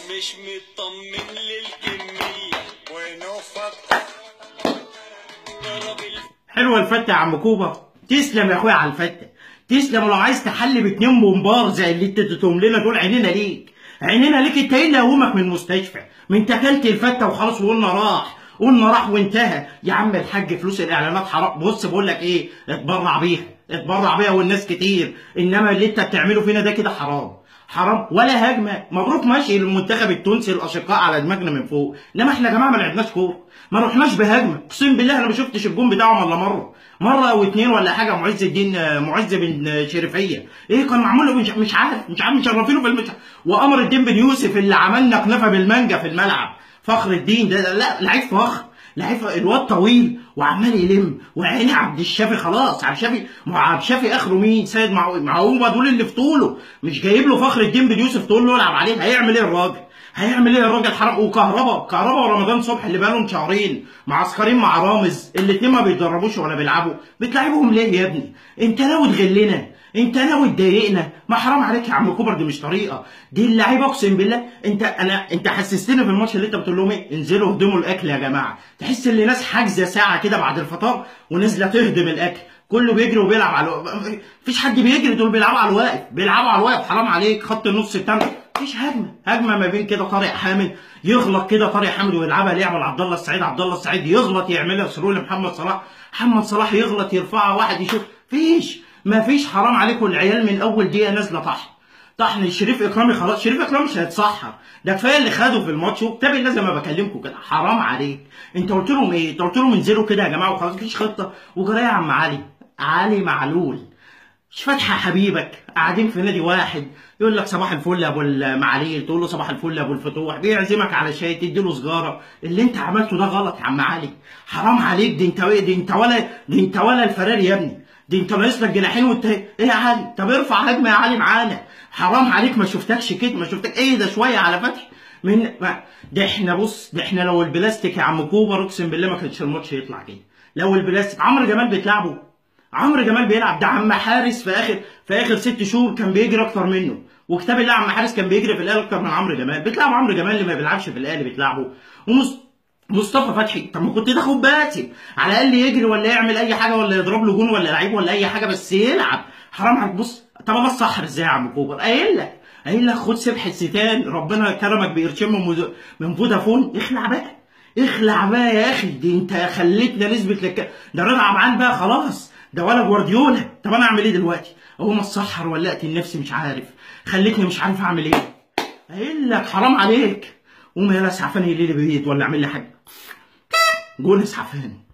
مش مطمن للكمية حلوه الفته يا عم كوبا. تسلم يا اخويا على الفته، تسلم. ولو عايز تحلي باتنين بومبار زي اللي انت اديتهم لنا دول، عينينا ليك، عينينا ليك. انت ايه اللي قومك من المستشفى؟ ما انت اكلت الفته وخلاص وقلنا راح، قلنا راح وانتهى. يا عم الحاج فلوس الاعلانات حرام. بص بقول لك ايه، اتبرع بيها، اتبرع بيها والناس كتير، انما اللي انت بتعمله فينا ده كده حرام، حرام. ولا هجمه، مبروك ماشي للمنتخب التونسي الاشقاء على دماغنا من فوق، انما احنا يا جماعه ما لعبناش كوره، ما رحناش بهجمه. اقسم بالله انا ما شفتش الجون بتاعهم الا مره او اتنين ولا حاجه. معز بن شريفيه ايه كان معمول له؟ مش عارف مشرفينه في المتعه. وقمر الدين بن يوسف اللي عملنا كنافه بالمانجا في الملعب، فخر الدين ده لا لعيب فخر، لعيب. الواد طويل وعمال يلم. وعيني عبد الشافي خلاص، عبد الشافي اخره مين؟ سيد معوض. دول اللي في طوله، مش جايب له فخر الدين بن يوسف تقول له العب عليه. هيعمل ايه الراجل؟ هيعمل ايه الراجل؟ حرام. وكهربا ورمضان صبحي اللي بقالهم شهرين معسكرين مع رامز، الاتنين ما بيتدربوش ولا بيلعبوا. بتلعبهم ليه يا ابني؟ انت ناوي تغلنا؟ انت ناوي تضايقنا؟ ما حرام عليك يا عم كوبر، دي مش طريقه. دي اللعيبه اقسم بالله. انت حسستني في الماتش اللي انت بتقول لهم ايه؟ انزلوا اهدموا الاكل يا جماعه. تحس ان الناس حاجزه ساعه كده بعد الفطار ونازله تهدم الاكل، كله بيجري وبيلعب على مفيش حد بيجري، دول بيلعبوا على الواقف، بيلعبوا على الواقف. حرام عليك. خط النص بتاعنا مفيش هجمه ما بين كده. طارق حامد يغلط كده، طارق حامد ويلعبها ليعمل عبد الله السعيد، عبد الله السعيد يغلط يعملها سرور لمحمد صلاح، محمد صلاح يغلط يرفعها واحد يشوف. مفيش. حرام عليكم. العيال من اول دقيقه نازله طحن. شريف اكرامي خلاص، شريف اكرامي مش هيتصحر، ده كفايه اللي خده في الماتش. وكتاب الله زي ما بكلمكم كده، حرام عليك. انت قلت لهم ايه؟ انت قلت لهم انزلوا كده يا جماعه وخلاص، مفيش خطه. وجرايه يا عم علي معلول مش فاتحه حبيبك، قاعدين في نادي واحد، يقول لك صباح الفل يا ابو المعاليل، تقول له صباح الفل يا ابو الفتوح، بيعزمك على شاي تدي له سجاره. اللي انت عملته ده غلط يا عم علي، حرام عليك. دي انت ولا الفراري يا ابني، دي انت ناقص لك جناحين وانت ايه يا علي؟ طب ارفع هجمه يا علي معانا، حرام عليك. ما شفتكش كده، ما شفتك ايه ده شويه على فتح من ده احنا. بص ده احنا لو البلاستيك يا عم كوبر اقسم بالله ما كانش الماتش يطلع كده. لو البلاستيك عمرو جمال بتلعبه، عمرو جمال بيلعب. ده عم حارس في اخر 6 شهور كان بيجري اكتر منه، وكتاب الله عم حارس كان بيجري في الاهلي اكتر من عمرو جمال. بتلعب عمرو جمال اللي ما بيلعبش في الاهلي بتلعبه. مصطفى فتحي، طب ما كنت تاخد باسم على الاقل يجري ولا يعمل اي حاجه ولا يضرب له جون ولا لعيب ولا اي حاجه، بس يلعب. حرام عليك. بص طب انا الصحر ازاي يا عم كوبر؟ قايل لك خد سبحه ستان، ربنا كرمك بقرشين من فودافون. اخلع بقى يا اخي. دي انت خليتنا نثبت لك. ده رضا عبعال بقى خلاص، ده ولا جوارديولا. طب انا اعمل ايه دلوقتي؟ اقوم اتسحر ولا اقتل نفسي؟ مش عارف، خليتني مش عارف اعمل ايه. قايل لك حرام عليك. قوم يا اسعفاني ليه بيت ولا اعمل لي حاجه. جول اسعفاني.